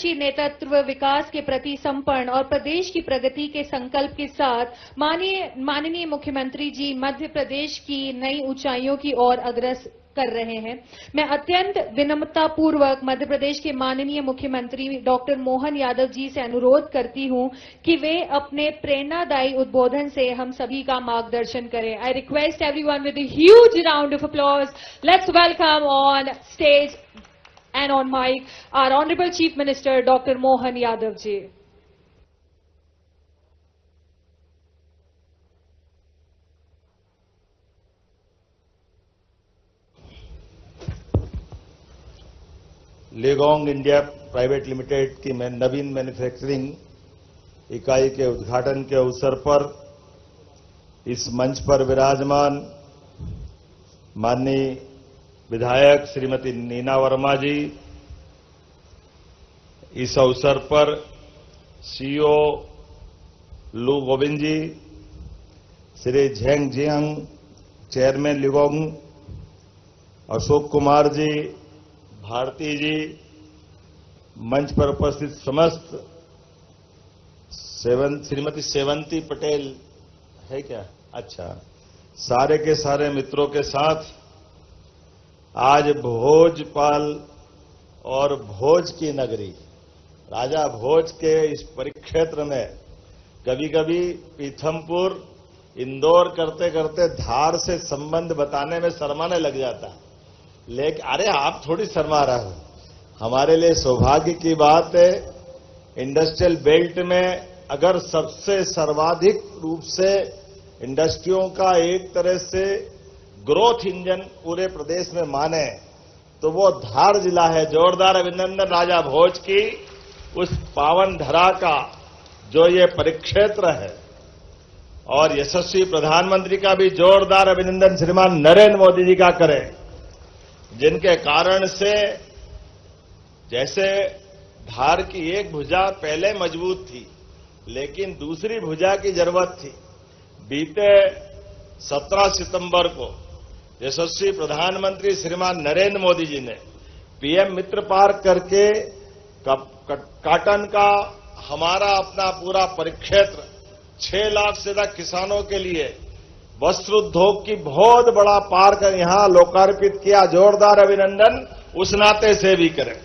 दूरदर्शी नेतृत्व, विकास के प्रति समर्पण और प्रदेश की प्रगति के संकल्प के साथ माननीय मुख्यमंत्री जी मध्य प्रदेश की नई ऊंचाइयों की ओर अग्रसर कर रहे हैं। मैं अत्यंत विनम्रतापूर्वक मध्य प्रदेश के माननीय मुख्यमंत्री डॉक्टर मोहन यादव जी से अनुरोध करती हूं कि वे अपने प्रेरणादायी उद्बोधन से हम सभी का मार्गदर्शन करें। I request everyone with a huge round of applause, let's welcome on stage and on mic our Honorable Chief Minister Dr. Mohan Yadav ji. LiuGong India private limited की नवीन मैन्युफैक्चरिंग इकाई के उद्घाटन के अवसर पर इस मंच पर विराजमान माननीय विधायक श्रीमती नीना वर्मा जी, इस अवसर पर CEO Lu Govind ji, Shri Zheng Jiang chairman LiuGong, Ashok Kumar ji, Bharti ji, मंच पर उपस्थित समस्त श्रीमती सेवंती पटेल है क्या? अच्छा, सारे के सारे मित्रों के साथ आज भोजपाल और भोज की नगरी राजा भोज के इस परिक्षेत्र में कभी कभी पीथमपुर इंदौर करते करते धार से संबंध बताने में शर्माने लग जाता है, लेकिन अरे आप थोड़ी शर्मा रहे हो। हमारे लिए सौभाग्य की बात है, इंडस्ट्रियल बेल्ट में अगर सबसे सर्वाधिक रूप से इंडस्ट्रियों का एक तरह से ग्रोथ इंजन पूरे प्रदेश में माने तो वो धार जिला है। जोरदार अभिनंदन राजा भोज की उस पावन धरा का जो ये परिक्षेत्र है, और यशस्वी प्रधानमंत्री का भी जोरदार अभिनंदन श्रीमान नरेंद्र मोदी जी का करें, जिनके कारण से जैसे धार की एक भुजा पहले मजबूत थी लेकिन दूसरी भुजा की जरूरत थी। बीते 17 सितंबर को यशस्वी प्रधानमंत्री श्रीमान नरेंद्र मोदी जी ने पीएम मित्र पार्क करके काटन का हमारा अपना पूरा परिक्षेत्र 6 लाख से ज्यादा किसानों के लिए वस्त्र उद्योग की बहुत बड़ा पार्क यहां लोकार्पित किया। जोरदार अभिनंदन उस नाते से भी करें।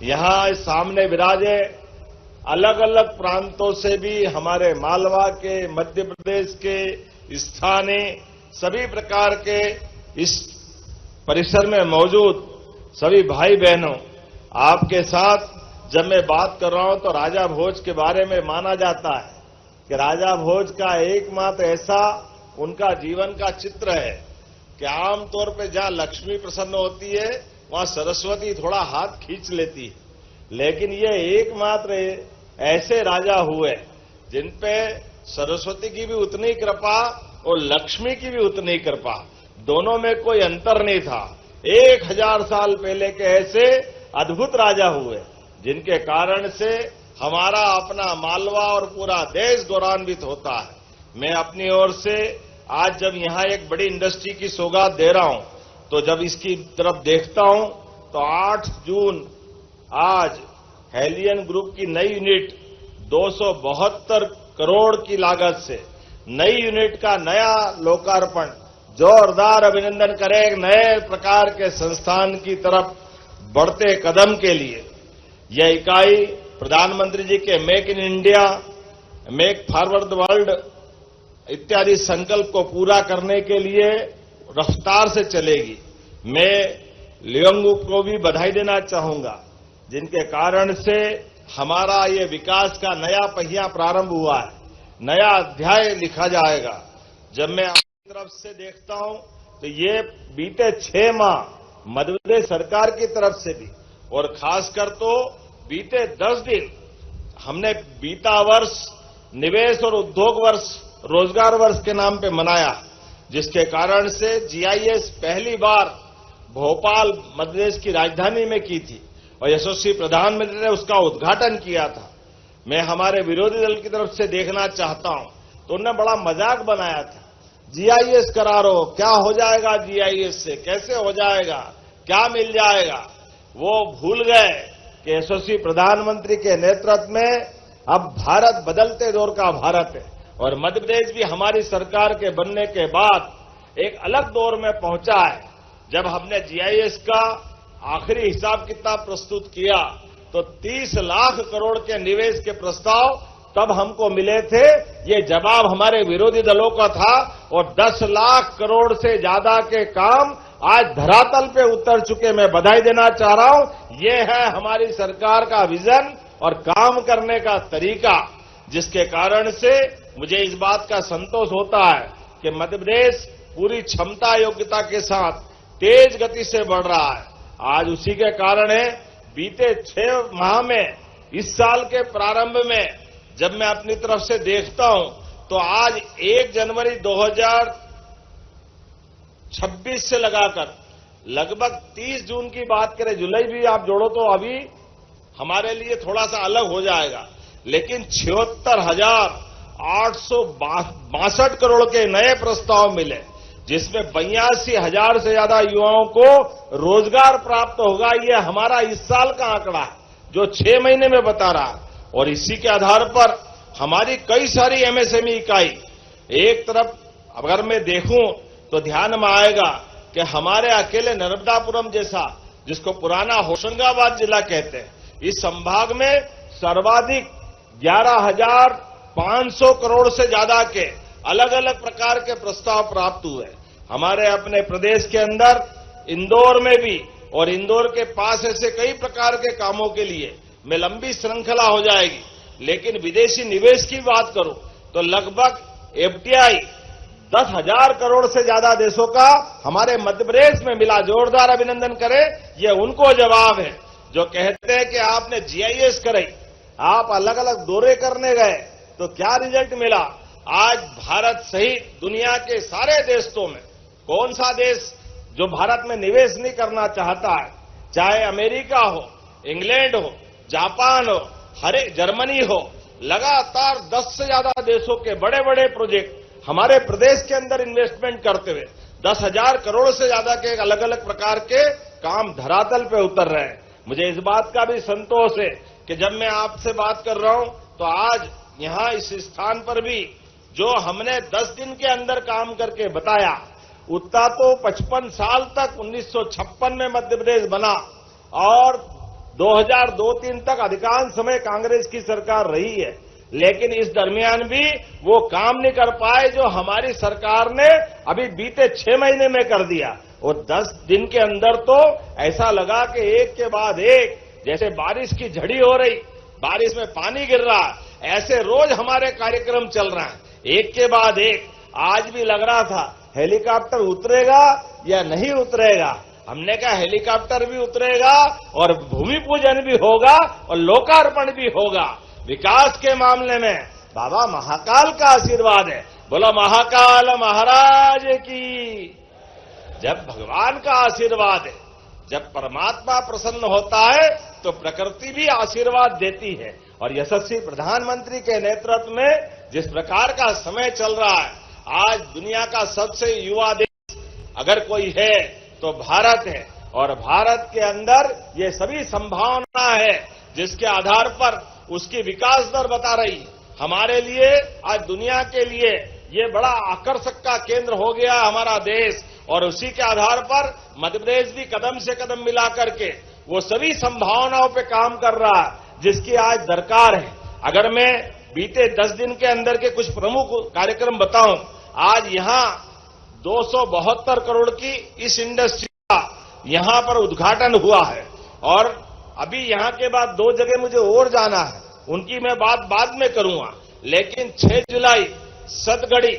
यहां सामने विराजे अलग अलग प्रांतों से भी हमारे मालवा के, मध्य प्रदेश के स्थानीय सभी प्रकार के इस परिसर में मौजूद सभी भाई बहनों, आपके साथ जब मैं बात कर रहा हूं तो राजा भोज के बारे में माना जाता है कि राजा भोज का एकमात्र ऐसा उनका जीवन का चित्र है कि आमतौर पे जहां लक्ष्मी प्रसन्न होती है वहां सरस्वती थोड़ा हाथ खींच लेती है, लेकिन ये एकमात्र ऐसे राजा हुए जिन पे सरस्वती की भी उतनी कृपा और लक्ष्मी की भी उतनी कृपा, दोनों में कोई अंतर नहीं था। 1000 साल पहले के ऐसे अद्भुत राजा हुए जिनके कारण से हमारा अपना मालवा और पूरा देश गौरवान्वित होता है। मैं अपनी ओर से आज जब यहां एक बड़ी इंडस्ट्री की सौगात दे रहा हूं तो जब इसकी तरफ देखता हूं तो 8 जून आज हेलियन ग्रुप की नई यूनिट 272 करोड़ की लागत से नई यूनिट का नया लोकार्पण, जोरदार अभिनंदन करें एक नए प्रकार के संस्थान की तरफ बढ़ते कदम के लिए। यह इकाई प्रधानमंत्री जी के make in India, make forward world इत्यादि संकल्प को पूरा करने के लिए रफ्तार से चलेगी। मैं लियोंग को भी बधाई देना चाहूंगा जिनके कारण से हमारा ये विकास का नया पहिया प्रारंभ हुआ है, नया अध्याय लिखा जाएगा। जब मैं अपनी तरफ से देखता हूं तो ये बीते 6 माह मध्य प्रदेश सरकार की तरफ से भी और खासकर तो बीते 10 दिन हमने बीता वर्ष निवेश और उद्योग वर्ष, रोजगार वर्ष के नाम पे मनाया, जिसके कारण से जीआईएस पहली बार भोपाल मध्य प्रदेश की राजधानी में की थी और यशस्वी प्रधानमंत्री ने उसका उद्घाटन किया था। मैं हमारे विरोधी दल की तरफ से देखना चाहता हूं तो उन्होंने बड़ा मजाक बनाया था, जीआईएस करारो, क्या हो जाएगा जीआईएस से, कैसे हो जाएगा, क्या मिल जाएगा। वो भूल गए कि यशस्वी प्रधानमंत्री के नेतृत्व में अब भारत बदलते दौर का भारत है और मध्य प्रदेश भी हमारी सरकार के बनने के बाद एक अलग दौर में पहुंचा है। जब हमने जीआईएस का आखिरी हिसाब किताब प्रस्तुत किया तो 30 लाख करोड़ के निवेश के प्रस्ताव तब हमको मिले थे। ये जवाब हमारे विरोधी दलों का था और 10 लाख करोड़ से ज्यादा के काम आज धरातल पे उतर चुके। मैं बधाई देना चाह रहा हूं। ये है हमारी सरकार का विजन और काम करने का तरीका, जिसके कारण से मुझे इस बात का संतोष होता है कि मध्य प्रदेश पूरी क्षमता योग्यता के साथ तेज गति से बढ़ रहा है। आज उसी के कारण है बीते 6 माह में, इस साल के प्रारंभ में जब मैं अपनी तरफ से देखता हूं तो आज 1 जनवरी 2026 से लगाकर लगभग 30 जून की बात करें, जुलाई भी आप जोड़ो तो अभी हमारे लिए थोड़ा सा अलग हो जाएगा, लेकिन 76,862 करोड़ के नए प्रस्ताव मिले, जिसमें 82,000 से ज्यादा युवाओं को रोजगार प्राप्त होगा। ये हमारा इस साल का आंकड़ा है जो 6 महीने में बता रहा है। और इसी के आधार पर हमारी कई सारी एमएसएमई इकाई, एक तरफ अगर मैं देखूं तो ध्यान में आएगा कि हमारे अकेले नर्मदापुरम जैसा, जिसको पुराना होशंगाबाद जिला कहते हैं, इस संभाग में सर्वाधिक 11,500 करोड़ से ज्यादा के अलग अलग प्रकार के प्रस्ताव प्राप्त हुए। हमारे अपने प्रदेश के अंदर इंदौर में भी और इंदौर के पास ऐसे कई प्रकार के कामों के लिए में लंबी श्रृंखला हो जाएगी। लेकिन विदेशी निवेश की बात करूं तो लगभग एफडीआई 10,000 करोड़ से ज्यादा देशों का हमारे मध्य प्रदेश में मिला। जोरदार अभिनंदन करें। ये उनको जवाब है जो कहते हैं कि आपने जीआईएस कराई, आप अलग अलग दौरे करने गए तो क्या रिजल्ट मिला। आज भारत सहित दुनिया के सारे देशों में कौन सा देश जो भारत में निवेश नहीं करना चाहता है, चाहे अमेरिका हो, इंग्लैंड हो, जापान हो, जर्मनी हो, लगातार 10 से ज्यादा देशों के बड़े बड़े प्रोजेक्ट हमारे प्रदेश के अंदर इन्वेस्टमेंट करते हुए 10,000 करोड़ से ज्यादा के अलग अलग प्रकार के काम धरातल पे उतर रहे हैं। मुझे इस बात का भी संतोष है कि जब मैं आपसे बात कर रहा हूं तो आज यहां इस स्थान पर भी जो हमने 10 दिन के अंदर काम करके बताया, उतना तो 55 साल तक 1956 में मध्य प्रदेश बना और 2002-3 तक अधिकांश समय कांग्रेस की सरकार रही है, लेकिन इस दरमियान भी वो काम नहीं कर पाए जो हमारी सरकार ने अभी बीते 6 महीने में कर दिया। और 10 दिन के अंदर तो ऐसा लगा कि एक के बाद एक, जैसे बारिश की झड़ी हो रही, बारिश में पानी गिर रहा, ऐसे रोज हमारे कार्यक्रम चल रहे हैं, एक के बाद एक। आज भी लग रहा था हेलीकॉप्टर उतरेगा या नहीं उतरेगा। हमने कहा हेलीकॉप्टर भी उतरेगा और भूमि पूजन भी होगा और लोकार्पण भी होगा। विकास के मामले में बाबा महाकाल का आशीर्वाद है। बोलो महाकाल महाराज की। जब भगवान का आशीर्वाद है, जब परमात्मा प्रसन्न होता है तो प्रकृति भी आशीर्वाद देती है। और यशस्वी प्रधानमंत्री के नेतृत्व में जिस प्रकार का समय चल रहा है, आज दुनिया का सबसे युवा देश अगर कोई है तो भारत है। और भारत के अंदर ये सभी संभावना है जिसके आधार पर उसकी विकास दर बता रही। हमारे लिए आज दुनिया के लिए ये बड़ा आकर्षक का केंद्र हो गया हमारा देश। और उसी के आधार पर मध्य प्रदेश भी कदम से कदम मिला करके वो सभी संभावनाओं पे काम कर रहा है जिसकी आज दरकार है। अगर मैं बीते 10 दिन के अंदर के कुछ प्रमुख कार्यक्रम बताऊं, आज यहां 272 करोड़ की इस इंडस्ट्री का यहां पर उद्घाटन हुआ है। और अभी यहां के बाद 2 जगह मुझे और जाना है, उनकी मैं बात बाद में करूंगा। लेकिन 6 जुलाई सतगढ़ी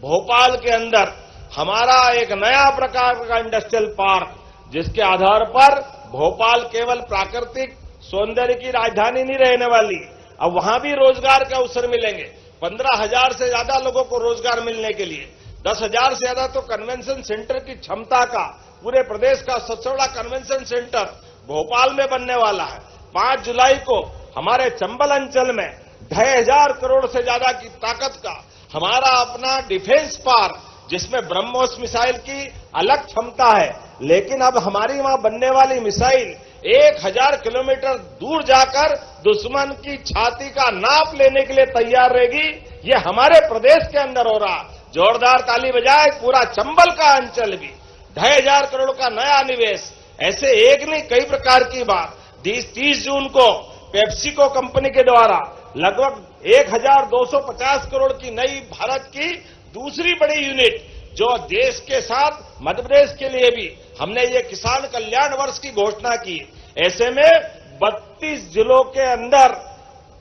भोपाल के अंदर हमारा एक नया प्रकार का इंडस्ट्रियल पार्क, जिसके आधार पर भोपाल केवल प्राकृतिक सौंदर्य की राजधानी नहीं रहने वाली, अब वहां भी रोजगार के अवसर मिलेंगे। 15,000 से ज्यादा लोगों को रोजगार मिलने के लिए 10,000 से ज्यादा तो कन्वेंशन सेंटर की क्षमता का पूरे प्रदेश का सबसे बड़ा कन्वेंशन सेंटर भोपाल में बनने वाला है। 5 जुलाई को हमारे चंबल अंचल में 2,500 करोड़ से ज्यादा की ताकत का हमारा अपना डिफेंस पार्क, जिसमें ब्रह्मोस मिसाइल की अलग क्षमता है, लेकिन अब हमारी वहां बनने वाली मिसाइल 1000 किलोमीटर दूर जाकर दुश्मन की छाती का नाप लेने के लिए तैयार रहेगी। ये हमारे प्रदेश के अंदर हो रहा। जोरदार ताली बजाए पूरा चंबल का अंचल भी 2,500 करोड़ का नया निवेश। ऐसे एक नहीं कई प्रकार की बात। 30 जून को पेप्सिको कंपनी के द्वारा लगभग 1,250 करोड़ की नई भारत की दूसरी बड़ी यूनिट, जो देश के साथ मध्य प्रदेश के लिए भी हमने ये किसान कल्याण वर्ष की घोषणा की। ऐसे में 32 जिलों के अंदर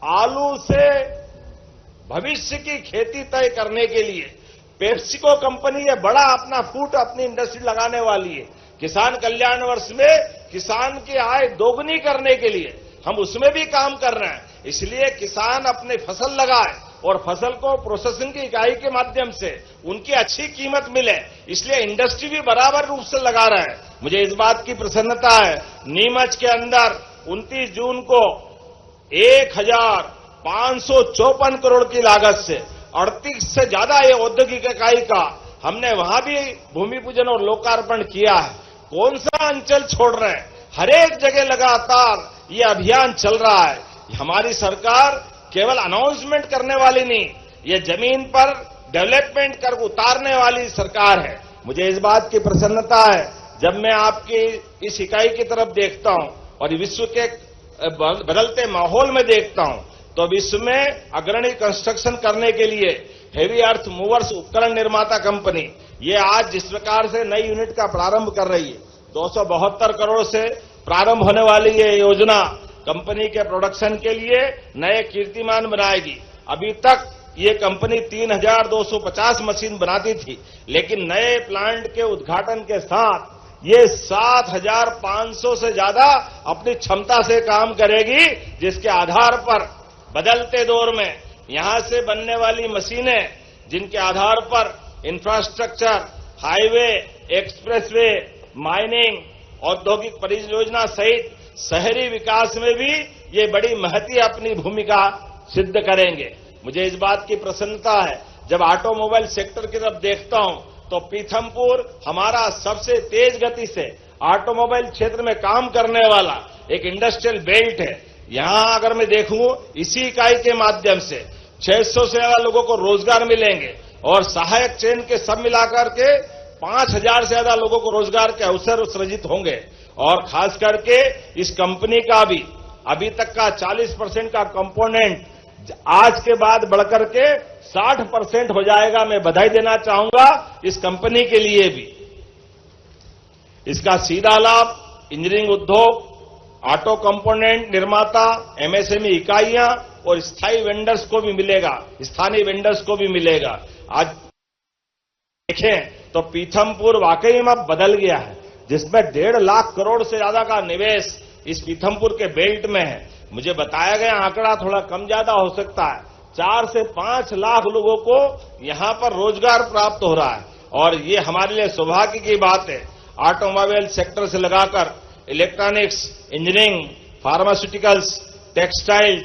आलू से भविष्य की खेती तय करने के लिए पेप्सिको कंपनी ये बड़ा अपना फूट अपनी इंडस्ट्री लगाने वाली है। किसान कल्याण वर्ष में किसान की आय दोगुनी करने के लिए हम उसमें भी काम कर रहे हैं। इसलिए किसान अपने फसल लगाए और फसल को प्रोसेसिंग की इकाई के माध्यम से उनकी अच्छी कीमत मिले, इसलिए इंडस्ट्री भी बराबर रूप से लगा रहा है। मुझे इस बात की प्रसन्नता है, नीमच के अंदर 29 जून को 1,554 करोड़ की लागत से 38 से ज्यादा ये औद्योगिक इकाई का हमने वहां भी भूमि पूजन और लोकार्पण किया है। कौन सा अंचल छोड़ रहे हैं, हर एक जगह लगातार ये अभियान चल रहा है। हमारी सरकार केवल अनाउंसमेंट करने वाली नहीं, ये जमीन पर डेवलपमेंट कर उतारने वाली सरकार है। मुझे इस बात की प्रसन्नता है जब मैं आपकी इस इकाई की तरफ देखता हूं और विश्व के बदलते माहौल में देखता हूं, तो विश्व में अग्रणी कंस्ट्रक्शन करने के लिए हेवी अर्थ मूवर्स उपकरण निर्माता कंपनी ये आज जिस प्रकार से नई यूनिट का प्रारंभ कर रही है, 272 करोड़ से प्रारंभ होने वाली ये योजना कंपनी के प्रोडक्शन के लिए नए कीर्तिमान बनाएगी। अभी तक ये कंपनी 3,250 मशीन बनाती थी, लेकिन नए प्लांट के उद्घाटन के साथ ये 7,500 से ज्यादा अपनी क्षमता से काम करेगी, जिसके आधार पर बदलते दौर में यहां से बनने वाली मशीनें, जिनके आधार पर इंफ्रास्ट्रक्चर, हाईवे, एक्सप्रेसवे, माइनिंग, औद्योगिक परियोजना सहित शहरी विकास में भी ये बड़ी महती अपनी भूमिका सिद्ध करेंगे। मुझे इस बात की प्रसन्नता है, जब ऑटोमोबाइल सेक्टर की तरफ देखता हूं तो पीथमपुर हमारा सबसे तेज गति से ऑटोमोबाइल क्षेत्र में काम करने वाला एक इंडस्ट्रियल बेल्ट है। यहां अगर मैं देखूं, इसी इकाई के माध्यम से 600 से ज्यादा लोगों को रोजगार मिलेंगे और सहायक चेन के सब मिलाकर के 5,000 से ज्यादा लोगों को रोजगार के अवसर सृजित होंगे। और खास करके इस कंपनी का भी अभी तक का 40% का कंपोनेंट आज के बाद बढ़कर के 60% हो जाएगा। मैं बधाई देना चाहूंगा इस कंपनी के लिए भी। इसका सीधा लाभ इंजीनियरिंग उद्योग, ऑटो कंपोनेंट निर्माता, एमएसएमई इकाइयां और स्थायी वेंडर्स को भी मिलेगा, स्थानीय वेंडर्स को भी मिलेगा। आज देखें तो पीथमपुर वाकई में बदल गया है, जिसमें 1.5 लाख करोड़ से ज्यादा का निवेश इस पीथमपुर के बेल्ट में है। मुझे बताया गया आंकड़ा थोड़ा कम ज्यादा हो सकता है, 4 से 5 लाख लोगों को यहां पर रोजगार प्राप्त हो रहा है और ये हमारे लिए सौभाग्य की बात है। ऑटोमोबाइल सेक्टर से लगाकर electronics, engineering, pharmaceuticals, textile,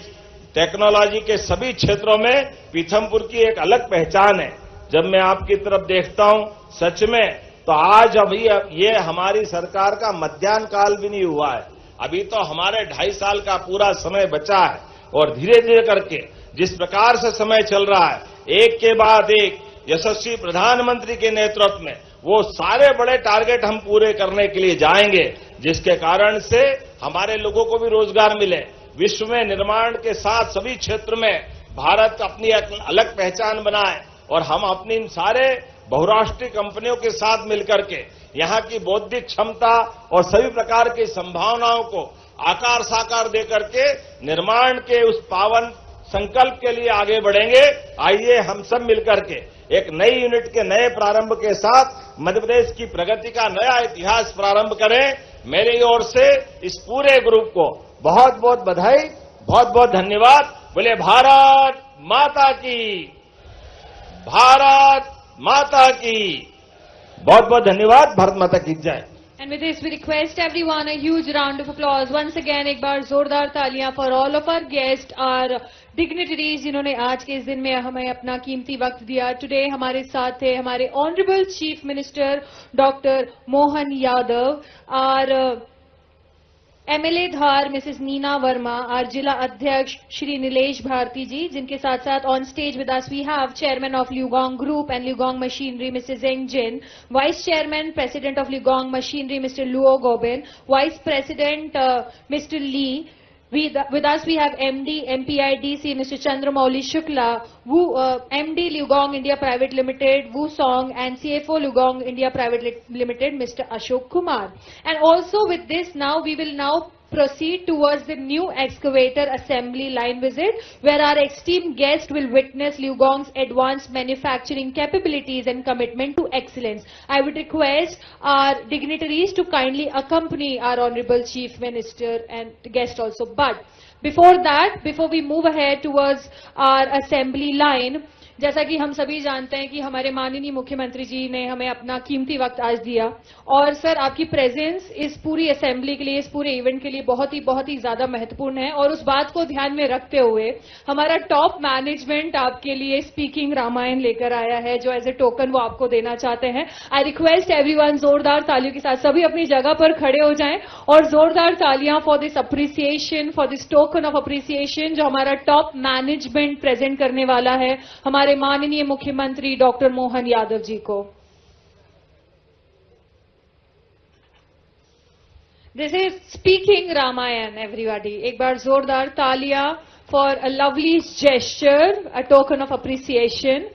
technology के सभी क्षेत्रों में पीथमपुर की एक अलग पहचान है। जब मैं आपकी तरफ देखता हूं सच में, तो आज अभी ये हमारी सरकार का मध्याह्न काल भी नहीं हुआ है, अभी तो हमारे 2.5 साल का पूरा समय बचा है और धीरे धीरे करके जिस प्रकार से समय चल रहा है, एक के बाद एक यशस्वी प्रधानमंत्री के नेतृत्व में वो सारे बड़े टारगेट हम पूरे करने के लिए जाएंगे, जिसके कारण से हमारे लोगों को भी रोजगार मिले। विश्व में निर्माण के साथ सभी क्षेत्र में भारत अपनी अलग पहचान बनाए और हम अपनी सारे बहुराष्ट्रीय कंपनियों के साथ मिलकर के यहां की बौद्धिक क्षमता और सभी प्रकार की संभावनाओं को आकार साकार देकर के निर्माण के उस पावन संकल्प के लिए आगे बढ़ेंगे। आइए हम सब मिलकर के एक नई यूनिट के नए प्रारंभ के साथ मध्य प्रदेश की प्रगति का नया इतिहास प्रारंभ करें। मेरी ओर से इस पूरे ग्रुप को बहुत बहुत बधाई, बहुत बहुत धन्यवाद। बोले भारत माता की, भारत माता की। बहुत बहुत धन्यवाद। भारत माता की जय। And with this, we request everyone a huge round of applause. Once again, एक बार जोरदार तालियां for all of our guests, our dignitaries, जिन्होंने आज के इस दिन में हमें अपना कीमती वक्त दिया। टुडे हमारे साथ थे हमारे honourable chief minister doctor Mohan Yadav, our MLA Dhar Mrs Nina Verma, our जिला अध्यक्ष श्री नीलेश भारती जी, जिनके साथ साथ on stage with us we have chairman of LiuGong group and LiuGong machinery Mrs Zeng Jin, vice chairman president of LiuGong machinery Mister Luo Gobin, vice president Mister Li. With us we have MD MPIDC Mr. Chandramouli Shukla, MD Lugong India Private Limited, Song, and CFO Lugong India Private Limited Mr. Ashok Kumar. And also with this now we will now proceed towards the new excavator assembly line visit, where our esteemed guest will witness Lugong's advanced manufacturing capabilities and commitment to excellence. I would request our dignitaries to kindly accompany our Honorable Chief Minister and the guest also. But before that, before we move ahead towards our assembly line, जैसा कि हम सभी जानते हैं कि हमारे माननीय मुख्यमंत्री जी ने हमें अपना कीमती वक्त आज दिया, और सर आपकी प्रेजेंस इस पूरी असेंबली के लिए, इस पूरे इवेंट के लिए बहुत ही ज्यादा महत्वपूर्ण है, और उस बात को ध्यान में रखते हुए हमारा टॉप मैनेजमेंट आपके लिए स्पीकिंग रामायण लेकर आया है, जो एज ए टोकन वो आपको देना चाहते हैं. आई रिक्वेस्ट एवरीवन, जोरदार तालियों के साथ सभी अपनी जगह पर खड़े हो जाएं और जोरदार तालियां for this appreciation, for this token of appreciation जो हमारा टॉप मैनेजमेंट प्रेजेंट करने वाला है हमारे माननीय मुख्यमंत्री डॉक्टर मोहन यादव जी को. This is speaking Ramayan everybody. एक बार जोरदार तालियां for a lovely gesture, a token of appreciation.